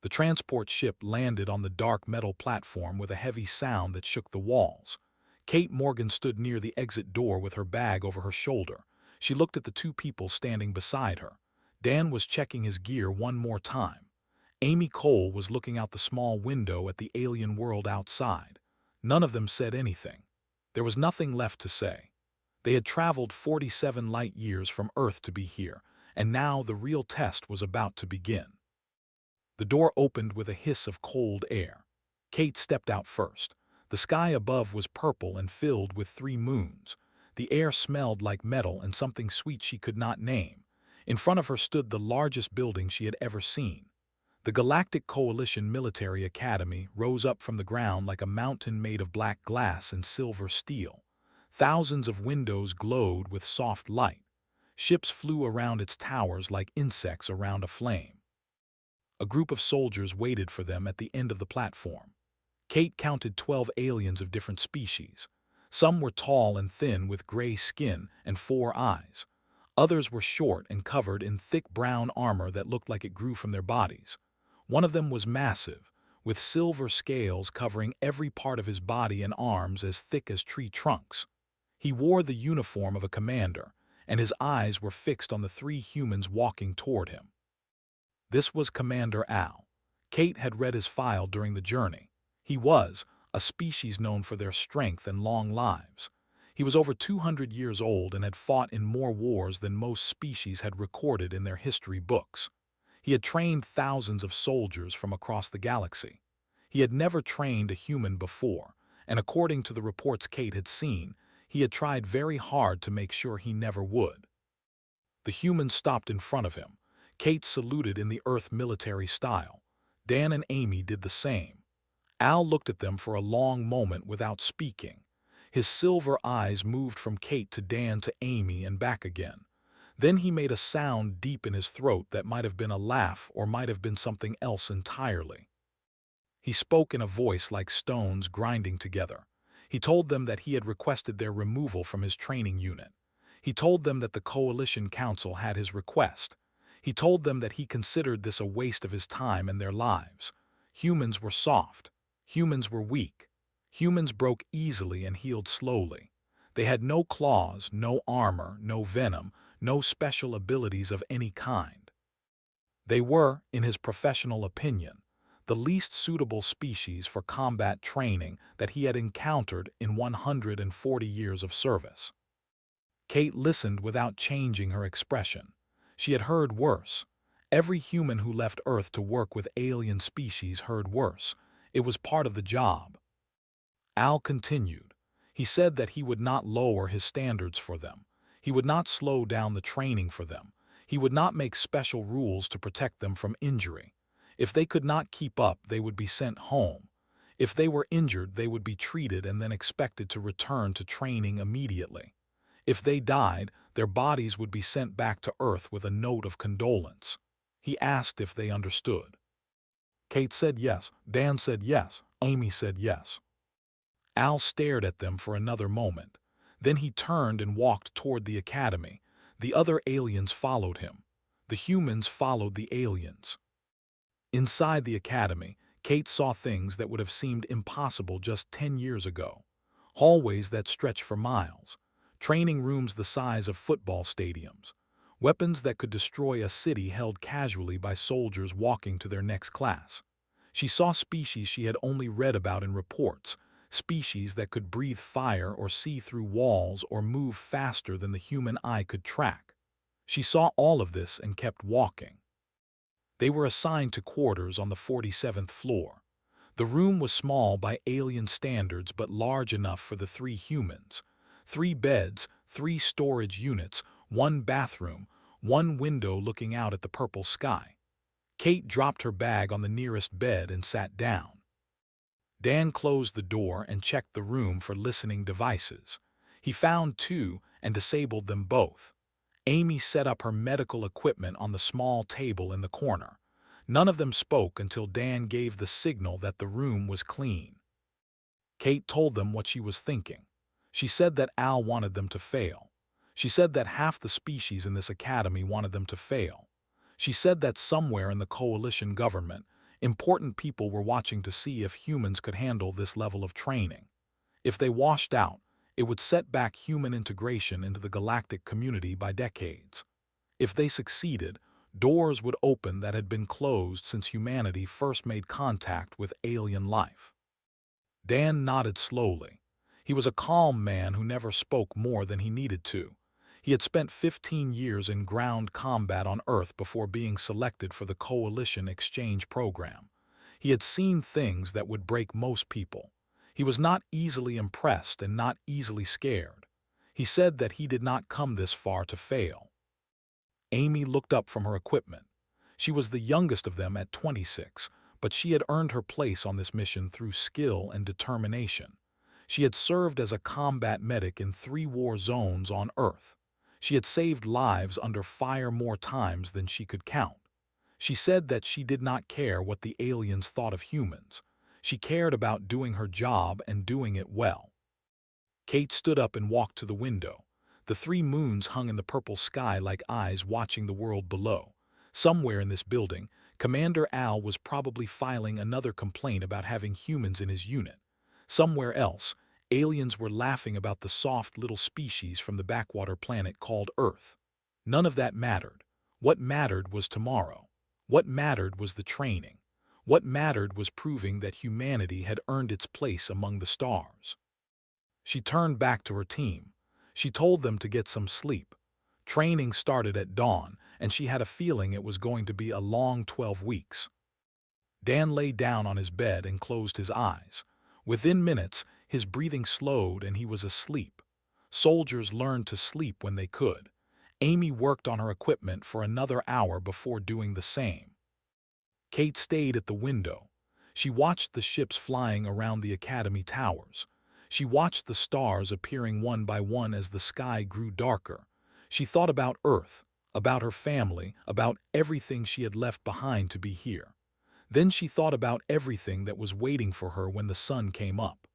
The transport ship landed on the dark metal platform with a heavy sound that shook the walls. Kate Morgan stood near the exit door with her bag over her shoulder. She looked at the two people standing beside her. Dan was checking his gear one more time. Amy Cole was looking out the small window at the alien world outside. None of them said anything. There was nothing left to say. They had traveled 47 light years from Earth to be here, and now the real test was about to begin. The door opened with a hiss of cold air. Kate stepped out first. The sky above was purple and filled with 3 moons. The air smelled like metal and something sweet she could not name. In front of her stood the largest building she had ever seen. The Galactic Coalition Military Academy rose up from the ground like a mountain made of black glass and silver steel. Thousands of windows glowed with soft light. Ships flew around its towers like insects around a flame. A group of soldiers waited for them at the end of the platform. Kate counted 12 aliens of different species. Some were tall and thin with gray skin and 4 eyes. Others were short and covered in thick brown armor that looked like it grew from their bodies. One of them was massive, with silver scales covering every part of his body and arms as thick as tree trunks. He wore the uniform of a commander, and his eyes were fixed on the 3 humans walking toward him. This was Commander Al. Kate had read his file during the journey. He was a species known for their strength and long lives. He was over 200 years old and had fought in more wars than most species had recorded in their history books. He had trained thousands of soldiers from across the galaxy. He had never trained a human before, and according to the reports Kate had seen, he had tried very hard to make sure he never would. The humans stopped in front of him. Kate saluted in the Earth military style. Dan and Amy did the same. Al looked at them for a long moment without speaking. His silver eyes moved from Kate to Dan to Amy and back again. Then he made a sound deep in his throat that might have been a laugh or might have been something else entirely. He spoke in a voice like stones grinding together. He told them that he had requested their removal from his training unit. He told them that the Coalition Council had his request. He told them that he considered this a waste of his time and their lives. Humans were soft. Humans were weak. Humans broke easily and healed slowly. They had no claws, no armor, no venom, no special abilities of any kind. They were, in his professional opinion, the least suitable species for combat training that he had encountered in 140 years of service. Kate listened without changing her expression. She had heard worse. Every human who left Earth to work with alien species heard worse. It was part of the job. Al continued. He said that he would not lower his standards for them. He would not slow down the training for them. He would not make special rules to protect them from injury. If they could not keep up, they would be sent home. If they were injured, they would be treated and then expected to return to training immediately. If they died, their bodies would be sent back to Earth with a note of condolence. He asked if they understood. Kate said yes, Dan said yes, Amy said yes. Al stared at them for another moment. Then he turned and walked toward the academy. The other aliens followed him. The humans followed the aliens. Inside the academy, Kate saw things that would have seemed impossible just 10 years ago. Hallways that stretched for miles. Training rooms the size of football stadiums. Weapons that could destroy a city held casually by soldiers walking to their next class. She saw species she had only read about in reports, species that could breathe fire or see through walls or move faster than the human eye could track. She saw all of this and kept walking. They were assigned to quarters on the 47th floor. The room was small by alien standards but large enough for the 3 humans. 3 beds, 3 storage units, 1 bathroom, 1 window looking out at the purple sky. Kate dropped her bag on the nearest bed and sat down. Dan closed the door and checked the room for listening devices. He found 2 and disabled them both. Amy set up her medical equipment on the small table in the corner. None of them spoke until Dan gave the signal that the room was clean. Kate told them what she was thinking. She said that Al wanted them to fail. She said that half the species in this academy wanted them to fail. She said that somewhere in the coalition government, Important people were watching to see if humans could handle this level of training. If they washed out, it would set back human integration into the galactic community by decades. If they succeeded, doors would open that had been closed since humanity first made contact with alien life. Dan nodded slowly. He was a calm man who never spoke more than he needed to. He had spent 15 years in ground combat on Earth before being selected for the Coalition exchange program. He had seen things that would break most people. He was not easily impressed and not easily scared. He said that he did not come this far to fail. Amy looked up from her equipment. She was the youngest of them at 26, but she had earned her place on this mission through skill and determination. She had served as a combat medic in 3 war zones on Earth. She had saved lives under fire more times than she could count. She said that she did not care what the aliens thought of humans. She cared about doing her job and doing it well. Kate stood up and walked to the window. The 3 moons hung in the purple sky like eyes watching the world below. Somewhere in this building, Commander Al was probably filing another complaint about having humans in his unit. Somewhere else, aliens were laughing about the soft little species from the backwater planet called Earth. None of that mattered. What mattered was tomorrow. What mattered was the training. What mattered was proving that humanity had earned its place among the stars. She turned back to her team. She told them to get some sleep. Training started at dawn, and she had a feeling it was going to be a long 12 weeks. Dan lay down on his bed and closed his eyes. Within minutes, his breathing slowed and he was asleep. Soldiers learned to sleep when they could. Amy worked on her equipment for another hour before doing the same. Kate stayed at the window. She watched the ships flying around the Academy towers. She watched the stars appearing one by one as the sky grew darker. She thought about Earth, about her family, about everything she had left behind to be here. Then she thought about everything that was waiting for her when the sun came up.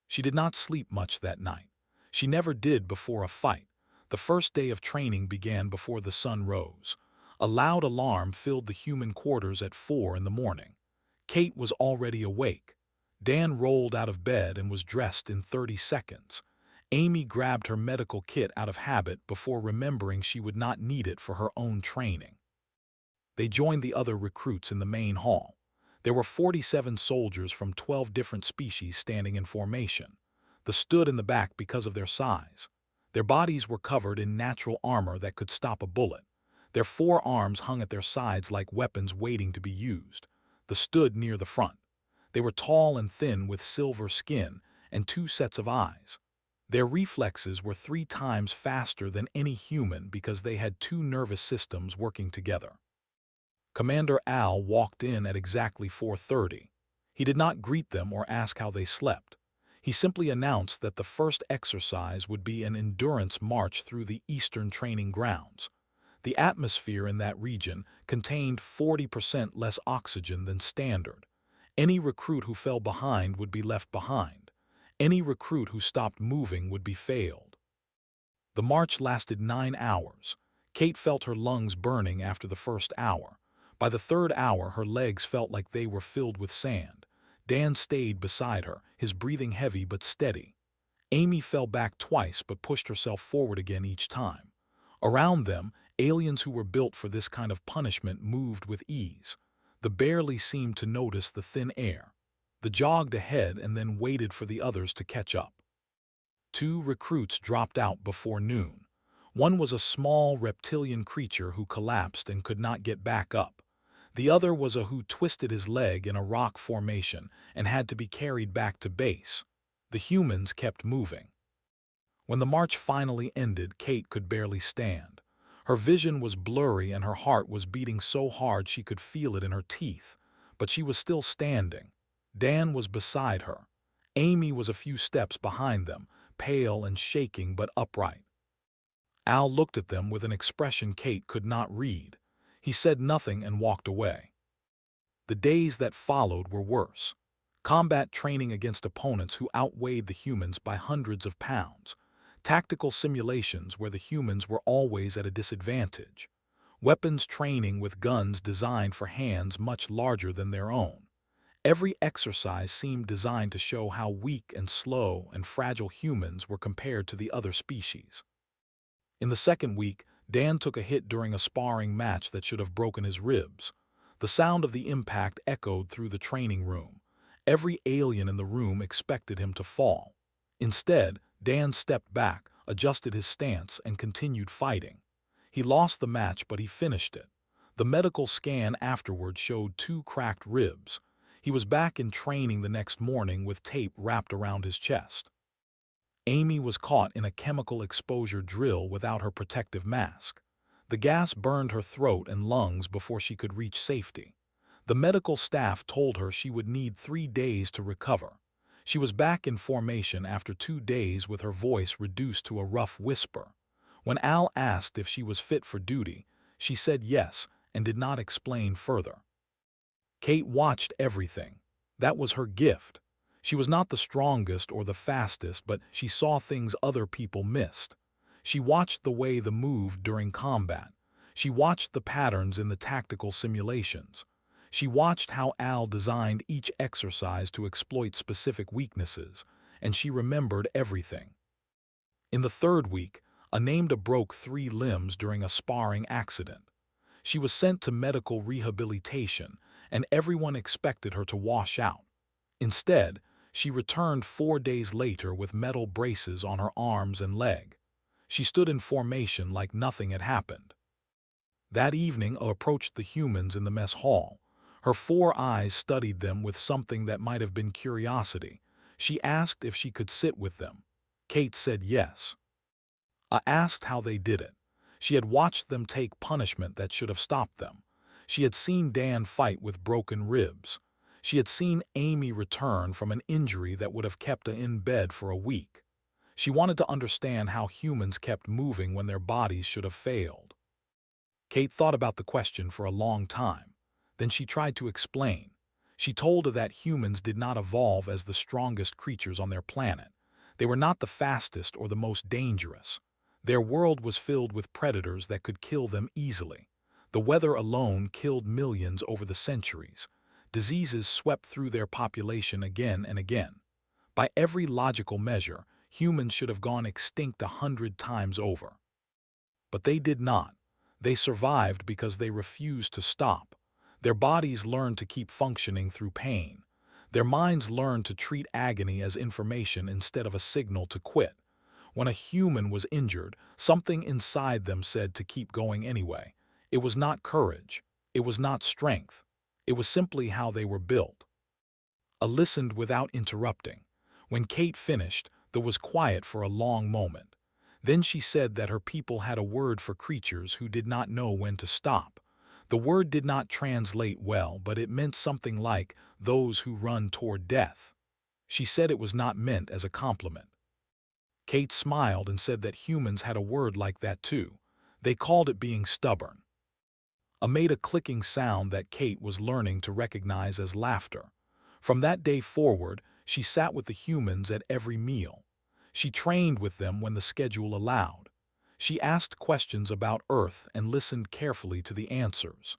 She did not sleep much that night. She never did before a fight. The first day of training began before the sun rose. A loud alarm filled the human quarters at 4 in the morning. Kate was already awake. Dan rolled out of bed and was dressed in 30 seconds. Amy grabbed her medical kit out of habit before remembering she would not need it for her own training. They joined the other recruits in the main hall. There were 47 soldiers from 12 different species standing in formation. They stood in the back because of their size. Their bodies were covered in natural armor that could stop a bullet. Their 4 arms hung at their sides like weapons waiting to be used. They stood near the front. They were tall and thin with silver skin and 2 sets of eyes. Their reflexes were 3 times faster than any human because they had 2 nervous systems working together. Commander Al walked in at exactly 4:30. He did not greet them or ask how they slept. He simply announced that the first exercise would be an endurance march through the eastern training grounds. The atmosphere in that region contained 40% less oxygen than standard. Any recruit who fell behind would be left behind. Any recruit who stopped moving would be failed. The march lasted 9 hours. Kate felt her lungs burning after the first hour. By the 3rd hour, her legs felt like they were filled with sand. Dan stayed beside her, his breathing heavy but steady. Amy fell back twice but pushed herself forward again each time. Around them, aliens who were built for this kind of punishment moved with ease. They barely seemed to notice the thin air. They jogged ahead and then waited for the others to catch up. 2 recruits dropped out before noon. One was a small reptilian creature who collapsed and could not get back up. The other was a who twisted his leg in a rock formation and had to be carried back to base. The humans kept moving. When the march finally ended, Kate could barely stand. Her vision was blurry and her heart was beating so hard she could feel it in her teeth. But she was still standing. Dan was beside her. Amy was a few steps behind them, pale and shaking but upright. Al looked at them with an expression Kate could not read. He said nothing and walked away. The days that followed were worse. Combat training against opponents who outweighed the humans by hundreds of pounds. Tactical simulations where the humans were always at a disadvantage. weapons training with guns designed for hands much larger than their own. Every exercise seemed designed to show how weak and slow and fragile humans were compared to the other species. In the second week, Dan took a hit during a sparring match that should have broken his ribs. The sound of the impact echoed through the training room. Every alien in the room expected him to fall. Instead, Dan stepped back, adjusted his stance, and continued fighting. He lost the match, but he finished it. The medical scan afterward showed 2 cracked ribs. He was back in training the next morning with tape wrapped around his chest. Amy was caught in a chemical exposure drill without her protective mask. The gas burned her throat and lungs before she could reach safety. The medical staff told her she would need 3 days to recover. She was back in formation after 2 days with her voice reduced to a rough whisper. When Al asked if she was fit for duty, she said yes and did not explain further. Kate watched everything. That was her gift. She was not the strongest or the fastest, but she saw things other people missed. She watched the way they moved during combat. She watched the patterns in the tactical simulations. She watched how Al designed each exercise to exploit specific weaknesses, and she remembered everything. In the third week, Anamda broke 3 limbs during a sparring accident. She was sent to medical rehabilitation, and everyone expected her to wash out. Instead, she returned 4 days later with metal braces on her arms and leg. She stood in formation like nothing had happened. That evening, approached the humans in the mess hall. Her 4 eyes studied them with something that might have been curiosity. She asked if she could sit with them. Kate said yes. I asked how they did it. She had watched them take punishment that should have stopped them. She had seen Dan fight with broken ribs. She had seen Amy return from an injury that would have kept her in bed for a week. She wanted to understand how humans kept moving when their bodies should have failed. Kate thought about the question for a long time. Then she tried to explain. She told her that humans did not evolve as the strongest creatures on their planet. They were not the fastest or the most dangerous. Their world was filled with predators that could kill them easily. The weather alone killed millions over the centuries. Diseases swept through their population again and again. By every logical measure, humans should have gone extinct 100 times over. But they did not. They survived because they refused to stop. Their bodies learned to keep functioning through pain. Their minds learned to treat agony as information instead of a signal to quit. When a human was injured, something inside them said to keep going anyway. It was not courage. It was not strength. It was simply how they were built. I listened without interrupting. When Kate finished, there was quiet for a long moment. Then she said that her people had a word for creatures who did not know when to stop. The word did not translate well, but it meant something like those who run toward death. She said it was not meant as a compliment. Kate smiled and said that humans had a word like that too. They called it being stubborn. I made a clicking sound that Kate was learning to recognize as laughter. From that day forward, she sat with the humans at every meal. She trained with them when the schedule allowed. She asked questions about Earth and listened carefully to the answers.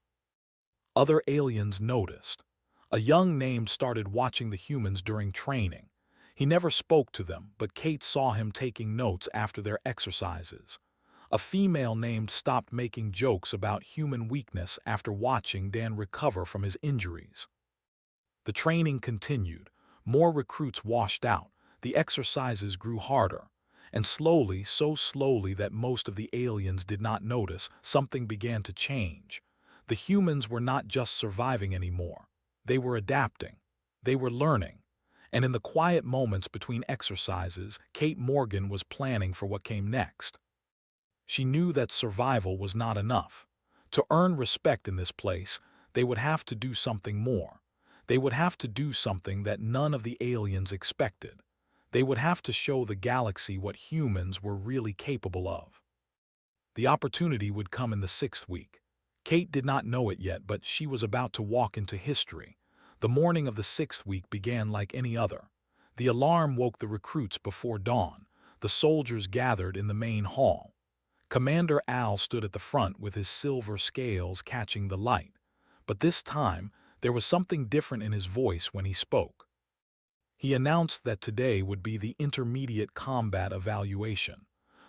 Other aliens noticed. A young named started watching the humans during training. He never spoke to them, but Kate saw him taking notes after their exercises. A female named stopped making jokes about human weakness after watching Dan recover from his injuries. The training continued. More recruits washed out. The exercises grew harder. And slowly, so slowly that most of the aliens did not notice, something began to change. The humans were not just surviving anymore. They were adapting. They were learning. And in the quiet moments between exercises, Kate Morgan was planning for what came next. She knew that survival was not enough. To earn respect in this place, they would have to do something more. They would have to do something that none of the aliens expected. They would have to show the galaxy what humans were really capable of. The opportunity would come in the 6th week. Kate did not know it yet, but she was about to walk into history. The morning of the 6th week began like any other. The alarm woke the recruits before dawn. The soldiers gathered in the main hall. Commander Al stood at the front with his silver scales catching the light. But this time, there was something different in his voice when he spoke. He announced that today would be the intermediate combat evaluation.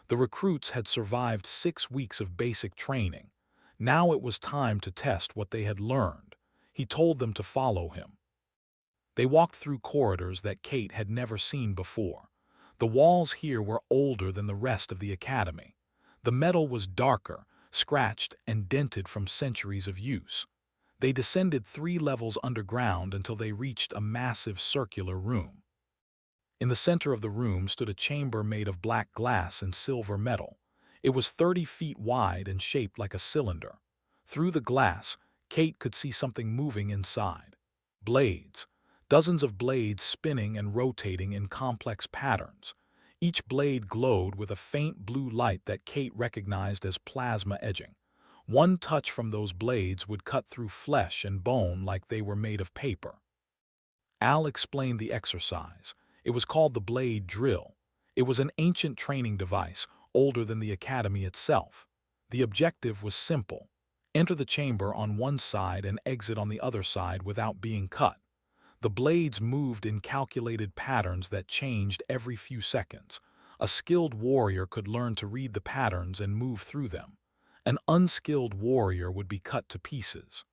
The recruits had survived 6 weeks of basic training. Now it was time to test what they had learned. He told them to follow him. They walked through corridors that Kate had never seen before. The walls here were older than the rest of the academy. The metal was darker, scratched and dented from centuries of use. They descended 3 levels underground until they reached a massive circular room. In the center of the room stood a chamber made of black glass and silver metal. It was 30 feet wide and shaped like a cylinder. Through the glass, Kate could see something moving inside. Blades. Dozens of blades spinning and rotating in complex patterns. Each blade glowed with a faint blue light that Kate recognized as plasma edging. One touch from those blades would cut through flesh and bone like they were made of paper. Al explained the exercise. It was called the blade drill. It was an ancient training device, older than the academy itself. The objective was simple: enter the chamber on one side and exit on the other side without being cut. The blades moved in calculated patterns that changed every few seconds. A skilled warrior could learn to read the patterns and move through them. An unskilled warrior would be cut to pieces.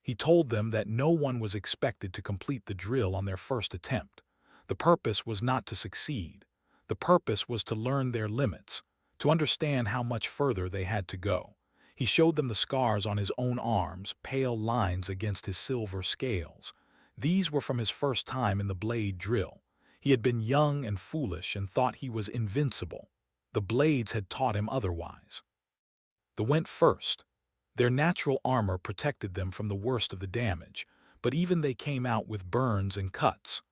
He told them that no one was expected to complete the drill on their first attempt. The purpose was not to succeed. The purpose was to learn their limits, to understand how much further they had to go. He showed them the scars on his own arms, pale lines against his silver scales. These were from his first time in the blade drill. He had been young and foolish and thought he was invincible. The blades had taught him otherwise. They went first. Their natural armor protected them from the worst of the damage, but even they came out with burns and cuts.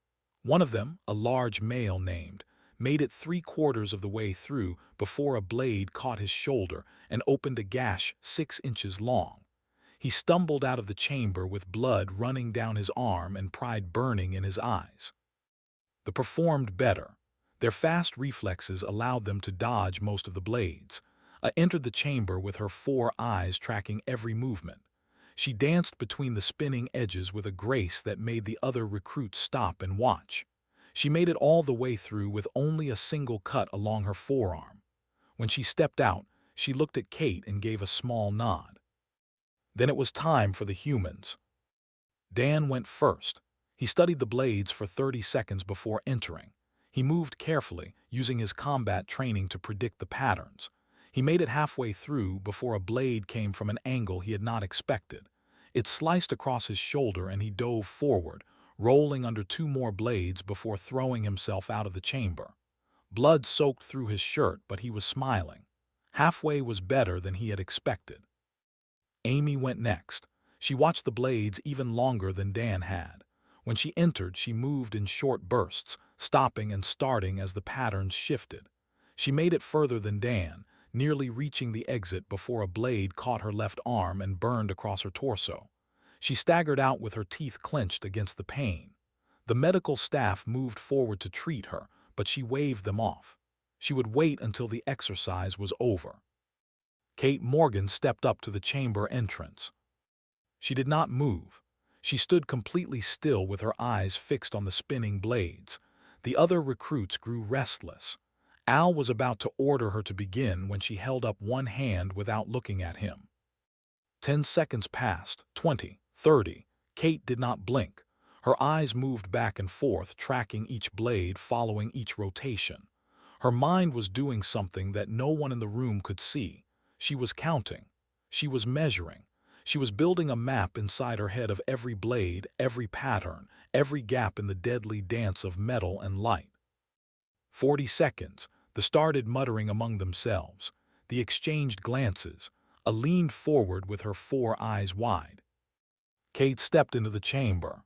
One of them, a large male named, made it 3/4 of the way through before a blade caught his shoulder and opened a gash 6 inches long. He stumbled out of the chamber with blood running down his arm and pride burning in his eyes. They performed better. Their fast reflexes allowed them to dodge most of the blades. Entered the chamber with her 4 eyes tracking every movement. She danced between the spinning edges with a grace that made the other recruits stop and watch. She made it all the way through with only a single cut along her forearm. When she stepped out, she looked at Kate and gave a small nod. Then it was time for the humans. Dan went first. He studied the blades for 30 seconds before entering. He moved carefully, using his combat training to predict the patterns. He made it halfway through before a blade came from an angle he had not expected. It sliced across his shoulder and he dove forward, rolling under 2 more blades before throwing himself out of the chamber. Blood soaked through his shirt, but he was smiling. Halfway was better than he had expected. Amy went next. She watched the blades even longer than Dan had. When she entered, she moved in short bursts, stopping and starting as the patterns shifted. She made it further than Dan, nearly reaching the exit before a blade caught her left arm and burned across her torso. She staggered out with her teeth clenched against the pain. The medical staff moved forward to treat her, but she waved them off. She would wait until the exercise was over. Kate Morgan stepped up to the chamber entrance. She did not move. She stood completely still with her eyes fixed on the spinning blades. The other recruits grew restless. Al was about to order her to begin when she held up one hand without looking at him. 10 seconds passed, 20, 30. Kate did not blink. Her eyes moved back and forth, tracking each blade, following each rotation. Her mind was doing something that no one in the room could see. She was counting. She was measuring. She was building a map inside her head of every blade, every pattern, every gap in the deadly dance of metal and light. 40 seconds. They started muttering among themselves. They exchanged glances. A leaned forward with her 4 eyes wide. Kate stepped into the chamber.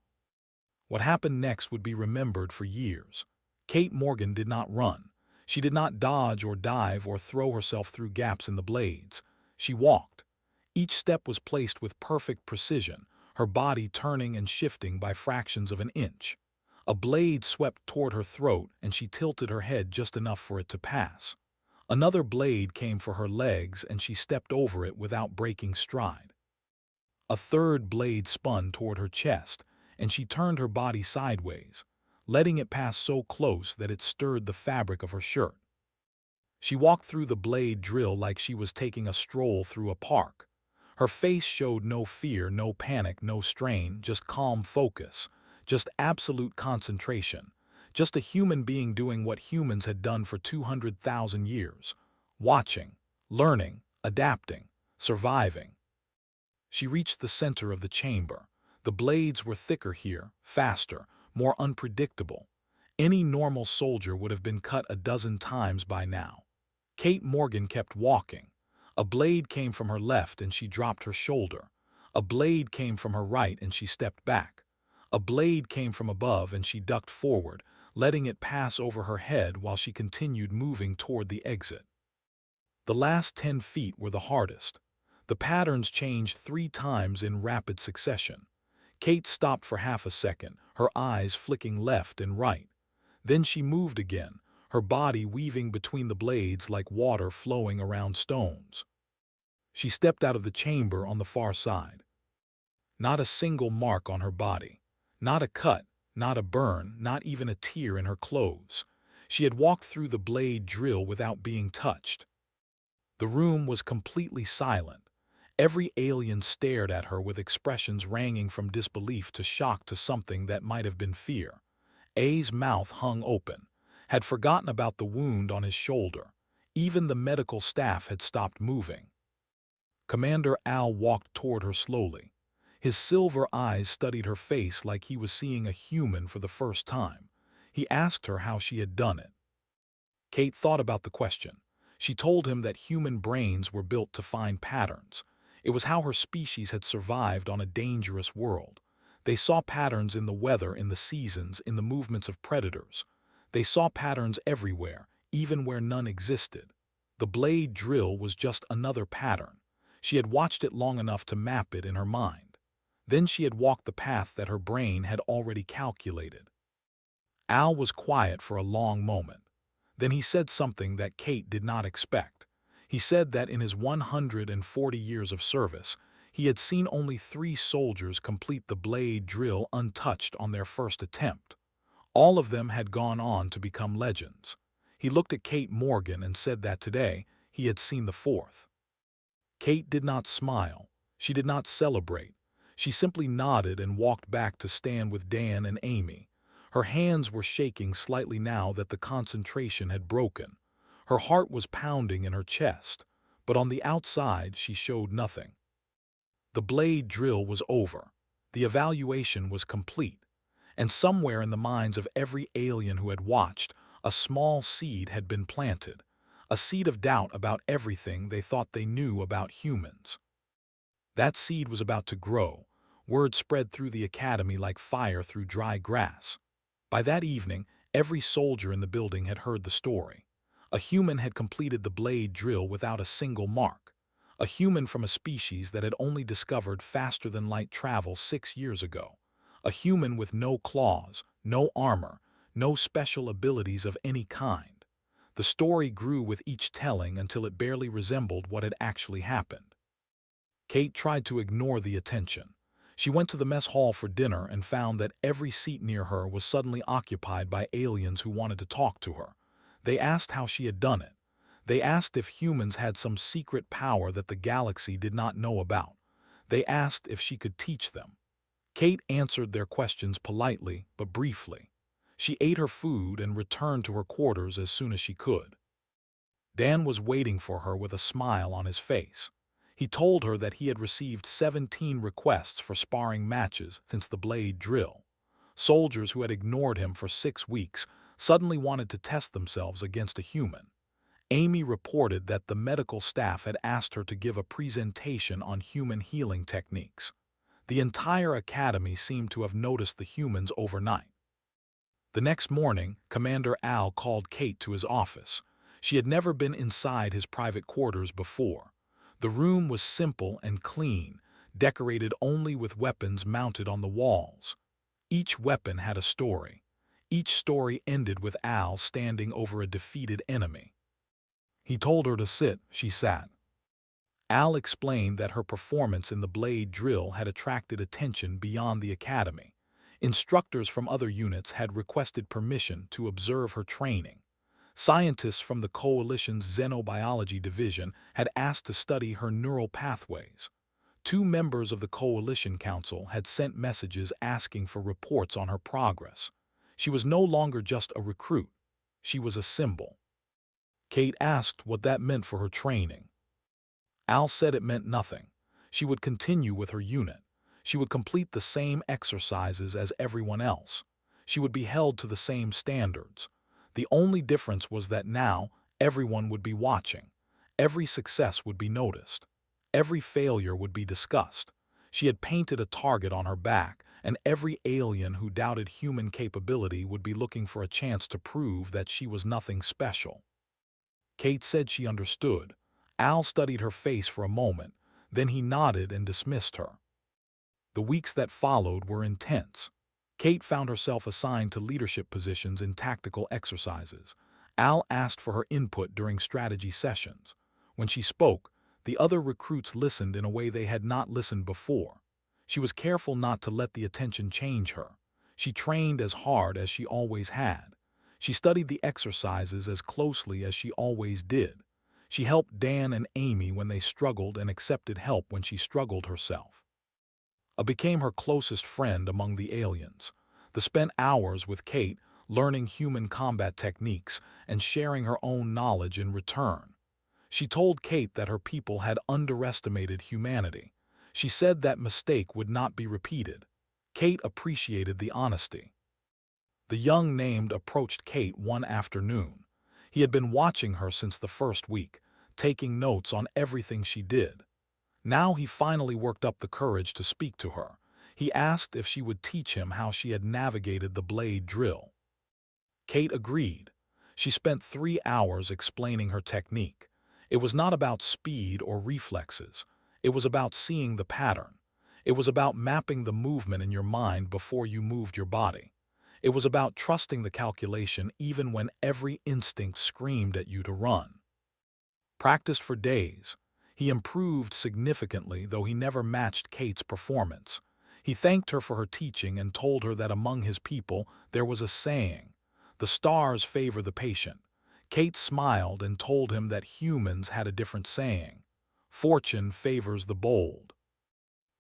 What happened next would be remembered for years. Kate Morgan did not run. She did not dodge or dive or throw herself through gaps in the blades. She walked. Each step was placed with perfect precision, her body turning and shifting by fractions of an inch. A blade swept toward her throat and she tilted her head just enough for it to pass. Another blade came for her legs and she stepped over it without breaking stride. A third blade spun toward her chest and she turned her body sideways, letting it pass so close that it stirred the fabric of her shirt. She walked through the blade drill like she was taking a stroll through a park. Her face showed no fear, no panic, no strain, just calm focus, just absolute concentration, just a human being doing what humans had done for 200,000 years, watching, learning, adapting, surviving. She reached the center of the chamber. The blades were thicker here, faster, more unpredictable. Any normal soldier would have been cut a dozen times by now. Kate Morgan kept walking. A blade came from her left and she dropped her shoulder. A blade came from her right and she stepped back. A blade came from above and she ducked forward, letting it pass over her head while she continued moving toward the exit. The last 10 feet were the hardest. The patterns changed 3 times in rapid succession. Kate stopped for half a second, her eyes flicking left and right. Then she moved again, her body weaving between the blades like water flowing around stones. She stepped out of the chamber on the far side. Not a single mark on her body. Not a cut, not a burn, not even a tear in her clothes. She had walked through the blade drill without being touched. The room was completely silent. Every alien stared at her with expressions ranging from disbelief to shock to something that might have been fear. A's mouth hung open, had forgotten about the wound on his shoulder. Even the medical staff had stopped moving. Commander Al walked toward her slowly. His silver eyes studied her face like he was seeing a human for the first time. He asked her how she had done it. Kate thought about the question. She told him that human brains were built to find patterns. It was how her species had survived on a dangerous world. They saw patterns in the weather, in the seasons, in the movements of predators. They saw patterns everywhere, even where none existed. The blade drill was just another pattern. She had watched it long enough to map it in her mind. Then she had walked the path that her brain had already calculated. Al was quiet for a long moment. Then he said something that Kate did not expect. He said that in his 140 years of service, he had seen only 3 soldiers complete the blade drill untouched on their first attempt. All of them had gone on to become legends. He looked at Kate Morgan and said that today he had seen the 4th. Kate did not smile. She did not celebrate. She simply nodded and walked back to stand with Dan and Amy. Her hands were shaking slightly now that the concentration had broken. Her heart was pounding in her chest, but on the outside she showed nothing. The blade drill was over. The evaluation was complete. And somewhere in the minds of every alien who had watched, a small seed had been planted. A seed of doubt about everything they thought they knew about humans. That seed was about to grow. Word spread through the academy like fire through dry grass. By that evening, every soldier in the building had heard the story. A human had completed the blade drill without a single mark. A human from a species that had only discovered faster-than-light travel 6 years ago. A human with no claws, no armor, no special abilities of any kind. The story grew with each telling until it barely resembled what had actually happened. Kate tried to ignore the attention. She went to the mess hall for dinner and found that every seat near her was suddenly occupied by aliens who wanted to talk to her. They asked how she had done it. They asked if humans had some secret power that the galaxy did not know about. They asked if she could teach them. Kate answered their questions politely but briefly. She ate her food and returned to her quarters as soon as she could. Dan was waiting for her with a smile on his face. He told her that he had received 17 requests for sparring matches since the blade drill. Soldiers who had ignored him for 6 weeks suddenly wanted to test themselves against a human. Amy reported that the medical staff had asked her to give a presentation on human healing techniques. The entire academy seemed to have noticed the humans overnight. The next morning, Commander Al called Kate to his office. She had never been inside his private quarters before. The room was simple and clean, decorated only with weapons mounted on the walls. Each weapon had a story. Each story ended with Al standing over a defeated enemy. He told her to sit. She sat. Al explained that her performance in the blade drill had attracted attention beyond the academy. Instructors from other units had requested permission to observe her training. Scientists from the Coalition's Xenobiology Division had asked to study her neural pathways. Two members of the Coalition Council had sent messages asking for reports on her progress. She was no longer just a recruit. She was a symbol. Kate asked what that meant for her training. Al said it meant nothing. She would continue with her unit. She would complete the same exercises as everyone else. She would be held to the same standards. The only difference was that now everyone would be watching. Every success would be noticed. Every failure would be discussed. She had painted a target on her back, and every alien who doubted human capability would be looking for a chance to prove that she was nothing special. Kate said she understood. Al studied her face for a moment, then he nodded and dismissed her. The weeks that followed were intense. Kate found herself assigned to leadership positions in tactical exercises. Al asked for her input during strategy sessions. When she spoke, the other recruits listened in a way they had not listened before. She was careful not to let the attention change her. She trained as hard as she always had. She studied the exercises as closely as she always did. She helped Dan and Amy when they struggled and accepted help when she struggled herself. Became her closest friend among the aliens. They spent hours with Kate, learning human combat techniques and sharing her own knowledge in return. She told Kate that her people had underestimated humanity. She said that mistake would not be repeated. Kate appreciated the honesty. The young named approached Kate one afternoon. He had been watching her since the first week, taking notes on everything she did. Now he finally worked up the courage to speak to her. He asked if she would teach him how she had navigated the blade drill. Kate agreed. She spent 3 hours explaining her technique. It was not about speed or reflexes. It was about seeing the pattern. It was about mapping the movement in your mind before you moved your body. It was about trusting the calculation even when every instinct screamed at you to run. Practiced for days. He improved significantly, though he never matched Kate's performance. He thanked her for her teaching and told her that among his people there was a saying, "The stars favor the patient." Kate smiled and told him that humans had a different saying, "Fortune favors the bold."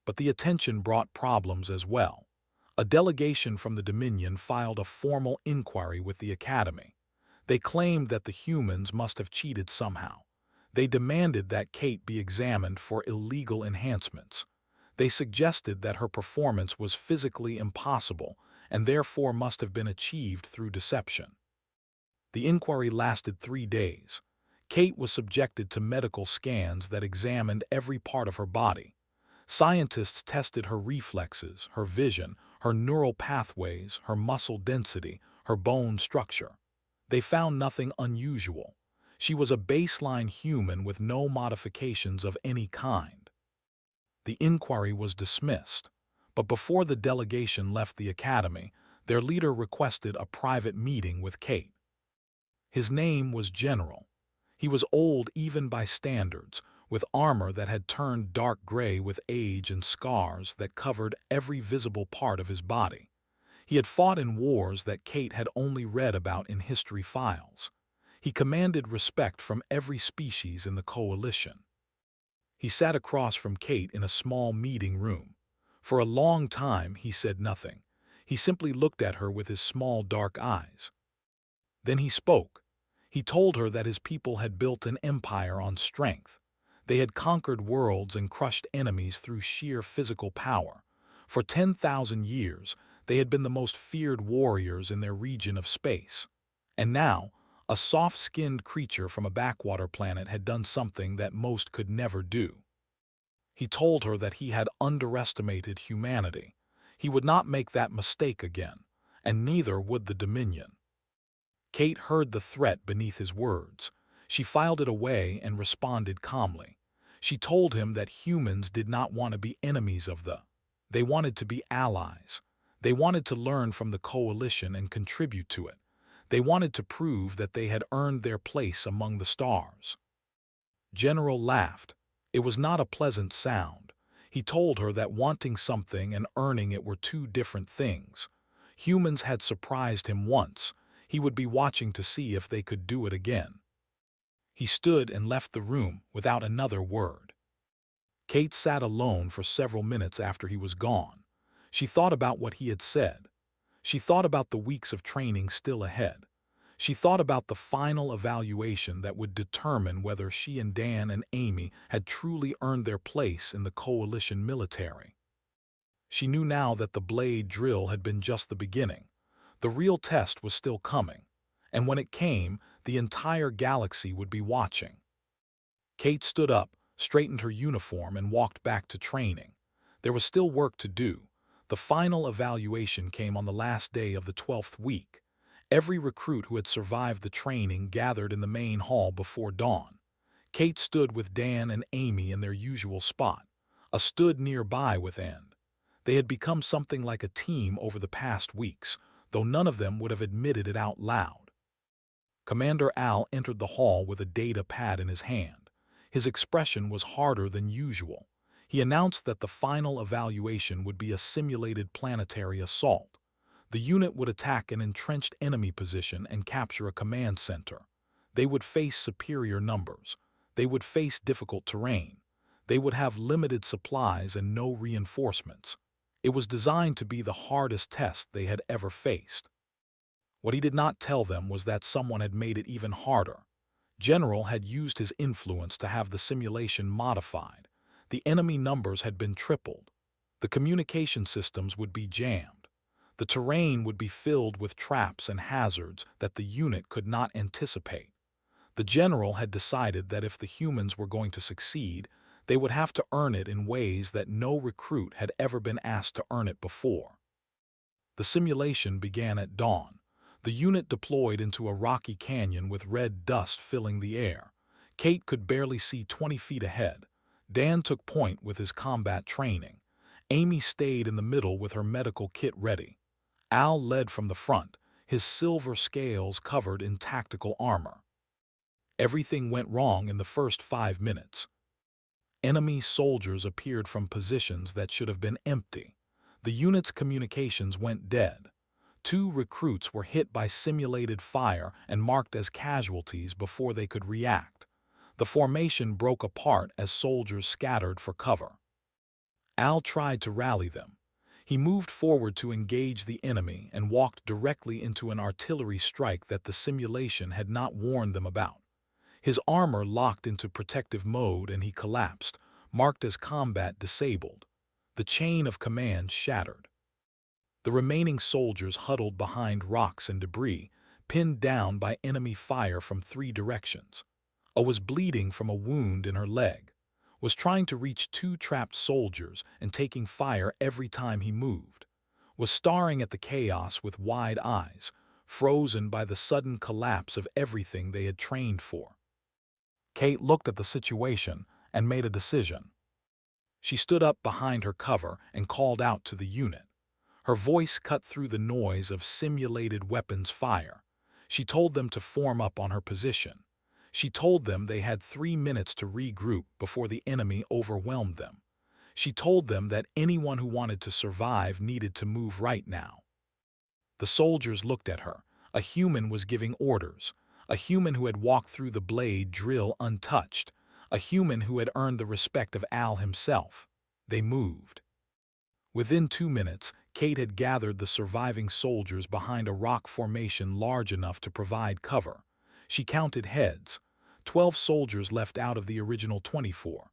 But the attention brought problems as well. A delegation from the Dominion filed a formal inquiry with the Academy. They claimed that the humans must have cheated somehow. They demanded that Kate be examined for illegal enhancements. They suggested that her performance was physically impossible and therefore must have been achieved through deception. The inquiry lasted 3 days. Kate was subjected to medical scans that examined every part of her body. Scientists tested her reflexes, her vision, her neural pathways, her muscle density, her bone structure. They found nothing unusual. She was a baseline human with no modifications of any kind. The inquiry was dismissed, but before the delegation left the academy, their leader requested a private meeting with Kate. His name was General. He was old even by standards, with armor that had turned dark gray with age and scars that covered every visible part of his body. He had fought in wars that Kate had only read about in history files. He commanded respect from every species in the Coalition. He sat across from Kate in a small meeting room. For a long time he said nothing. He simply looked at her with his small dark eyes. Then he spoke. He told her that his people had built an empire on strength. They had conquered worlds and crushed enemies through sheer physical power. For 10,000 years, they had been the most feared warriors in their region of space. And now, a soft-skinned creature from a backwater planet had done something that most could never do. He told her that he had underestimated humanity. He would not make that mistake again, and neither would the Dominion. Kate heard the threat beneath his words. She filed it away and responded calmly. She told him that humans did not want to be enemies of the. They wanted to be allies. They wanted to learn from the Coalition and contribute to it. They wanted to prove that they had earned their place among the stars. General laughed. It was not a pleasant sound. He told her that wanting something and earning it were two different things. Humans had surprised him once. He would be watching to see if they could do it again. He stood and left the room without another word. Kate sat alone for several minutes after he was gone. She thought about what he had said. She thought about the weeks of training still ahead. She thought about the final evaluation that would determine whether she and Dan and Amy had truly earned their place in the coalition military. She knew now that the blade drill had been just the beginning. The real test was still coming, and when it came, the entire galaxy would be watching. Kate stood up, straightened her uniform, and walked back to training. There was still work to do. The final evaluation came on the last day of the 12th week. Every recruit who had survived the training gathered in the main hall before dawn. Kate stood with Dan and Amy in their usual spot. Stood nearby with Ann. They had become something like a team over the past weeks, though none of them would have admitted it out loud. Commander Al entered the hall with a data pad in his hand. His expression was harder than usual. He announced that the final evaluation would be a simulated planetary assault. The unit would attack an entrenched enemy position and capture a command center. They would face superior numbers. They would face difficult terrain. They would have limited supplies and no reinforcements. It was designed to be the hardest test they had ever faced. What he did not tell them was that someone had made it even harder. General had used his influence to have the simulation modified. The enemy numbers had been tripled. The communication systems would be jammed. The terrain would be filled with traps and hazards that the unit could not anticipate. The general had decided that if the humans were going to succeed, they would have to earn it in ways that no recruit had ever been asked to earn it before. The simulation began at dawn. The unit deployed into a rocky canyon with red dust filling the air. Kate could barely see 20 feet ahead. Dan took point with his combat training. Amy stayed in the middle with her medical kit ready. Al led from the front, his silver scales covered in tactical armor. Everything went wrong in the first 5 minutes. Enemy soldiers appeared from positions that should have been empty. The unit's communications went dead. 2 recruits were hit by simulated fire and marked as casualties before they could react. The formation broke apart as soldiers scattered for cover. Al tried to rally them. He moved forward to engage the enemy and walked directly into an artillery strike that the simulation had not warned them about. His armor locked into protective mode and he collapsed, marked as combat disabled. The chain of command shattered. The remaining soldiers huddled behind rocks and debris, pinned down by enemy fire from 3 directions. Was bleeding from a wound in her leg. Was trying to reach 2 trapped soldiers and taking fire every time he moved. Was staring at the chaos with wide eyes, frozen by the sudden collapse of everything they had trained for. Kate looked at the situation and made a decision. She stood up behind her cover and called out to the unit. Her voice cut through the noise of simulated weapons fire. She told them to form up on her position. She told them they had 3 minutes to regroup before the enemy overwhelmed them. She told them that anyone who wanted to survive needed to move right now. The soldiers looked at her. A human was giving orders. A human who had walked through the blade drill untouched. A human who had earned the respect of Al himself. They moved. Within 2 minutes, Kate had gathered the surviving soldiers behind a rock formation large enough to provide cover. She counted heads. 12 soldiers left out of the original 24.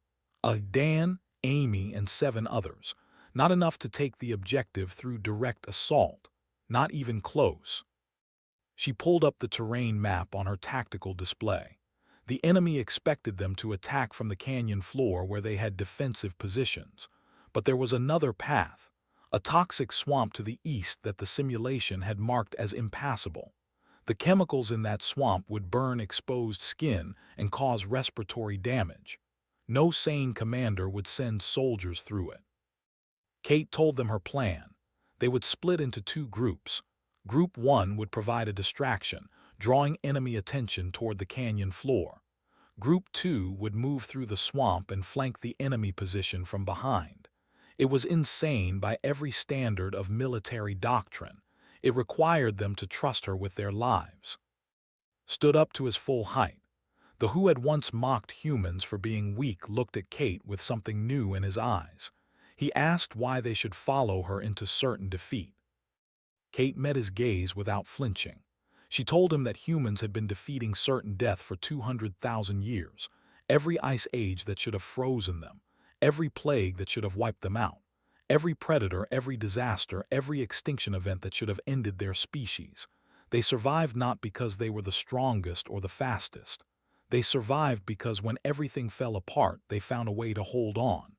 Dan, Amy, and 7 others. Not enough to take the objective through direct assault. Not even close. She pulled up the terrain map on her tactical display. The enemy expected them to attack from the canyon floor where they had defensive positions. But there was another path. A toxic swamp to the east that the simulation had marked as impassable. The chemicals in that swamp would burn exposed skin and cause respiratory damage. No sane commander would send soldiers through it. Kate told them her plan. They would split into 2 groups. Group 1 would provide a distraction, drawing enemy attention toward the canyon floor. Group 2 would move through the swamp and flank the enemy position from behind. It was insane by every standard of military doctrine. It required them to trust her with their lives. Stood up to his full height. The who had once mocked humans for being weak looked at Kate with something new in his eyes. He asked why they should follow her into certain defeat. Kate met his gaze without flinching. She told him that humans had been defeating certain death for 200,000 years, every ice age that should have frozen them, every plague that should have wiped them out, every predator, every disaster, every extinction event that should have ended their species. They survived not because they were the strongest or the fastest. They survived because when everything fell apart, they found a way to hold on.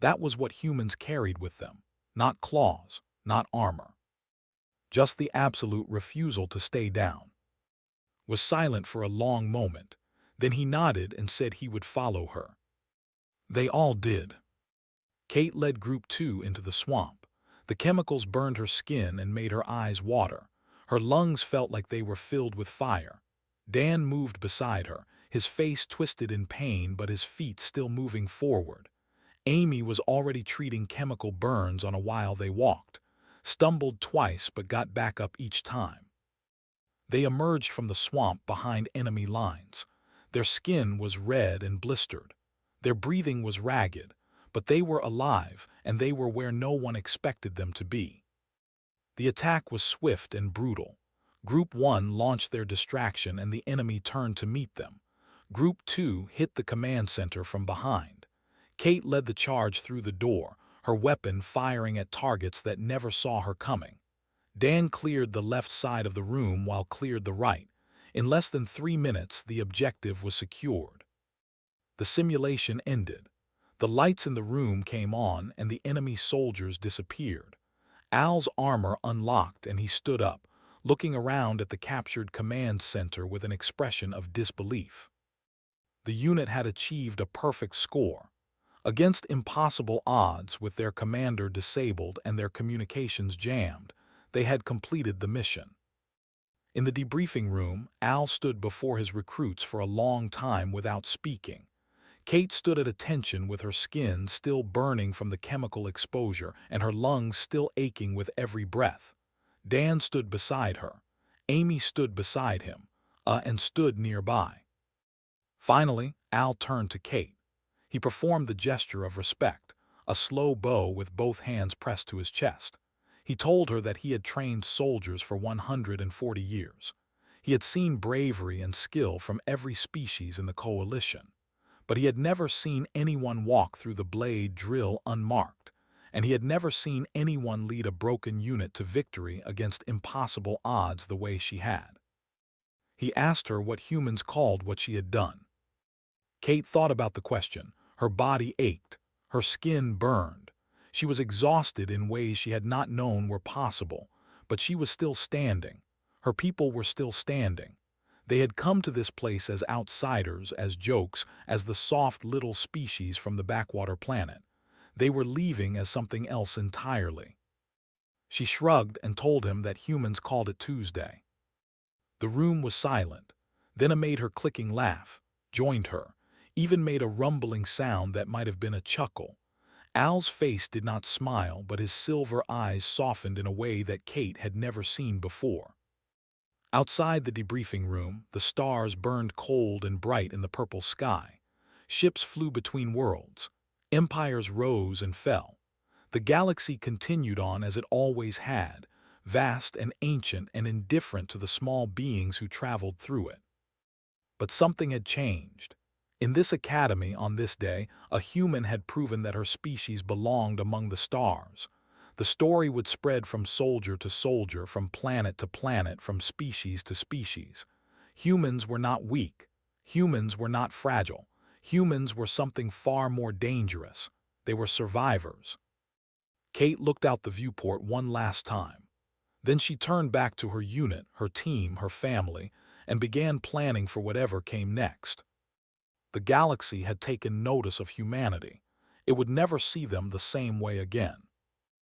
That was what humans carried with them, not claws, not armor. Just the absolute refusal to stay down. Was silent for a long moment. Then he nodded and said he would follow her. They all did. Kate led Group 2 into the swamp. The chemicals burned her skin and made her eyes water. Her lungs felt like they were filled with fire. Dan moved beside her, his face twisted in pain but his feet still moving forward. Amy was already treating chemical burns on a while they walked. Stumbled twice but got back up each time. They emerged from the swamp behind enemy lines. Their skin was red and blistered. Their breathing was ragged, but they were alive and they were where no one expected them to be. The attack was swift and brutal. Group 1 launched their distraction and the enemy turned to meet them. Group 2 hit the command center from behind. Kate led the charge through the door, her weapon firing at targets that never saw her coming. Dan cleared the left side of the room while cleared the right. In less than 3 minutes, the objective was secured. The simulation ended. The lights in the room came on and the enemy soldiers disappeared. Al's armor unlocked and he stood up, looking around at the captured command center with an expression of disbelief. The unit had achieved a perfect score. Against impossible odds, with their commander disabled and their communications jammed, they had completed the mission. In the debriefing room, Al stood before his recruits for a long time without speaking. Kate stood at attention with her skin still burning from the chemical exposure and her lungs still aching with every breath. Dan stood beside her. Amy stood beside him, and stood nearby. Finally, Al turned to Kate. He performed the gesture of respect, a slow bow with both hands pressed to his chest. He told her that he had trained soldiers for 140 years. He had seen bravery and skill from every species in the coalition. But he had never seen anyone walk through the blade drill unmarked, and he had never seen anyone lead a broken unit to victory against impossible odds the way she had. He asked her what humans called what she had done. Kate thought about the question. Her body ached. Her skin burned. She was exhausted in ways she had not known were possible, but she was still standing. Her people were still standing. They had come to this place as outsiders, as jokes, as the soft little species from the backwater planet. They were leaving as something else entirely. She shrugged and told him that humans called it Tuesday. The room was silent. Then a made her clicking laugh, joined her, even made a rumbling sound that might have been a chuckle. Al's face did not smile, but his silver eyes softened in a way that Kate had never seen before. Outside the debriefing room, the stars burned cold and bright in the purple sky. Ships flew between worlds. Empires rose and fell. The galaxy continued on as it always had, vast and ancient and indifferent to the small beings who traveled through it. But something had changed. In this academy on this day, a human had proven that her species belonged among the stars. The story would spread from soldier to soldier, from planet to planet, from species to species. Humans were not weak. Humans were not fragile. Humans were something far more dangerous. They were survivors. Kate looked out the viewport one last time. Then she turned back to her unit, her team, her family, and began planning for whatever came next. The galaxy had taken notice of humanity. It would never see them the same way again.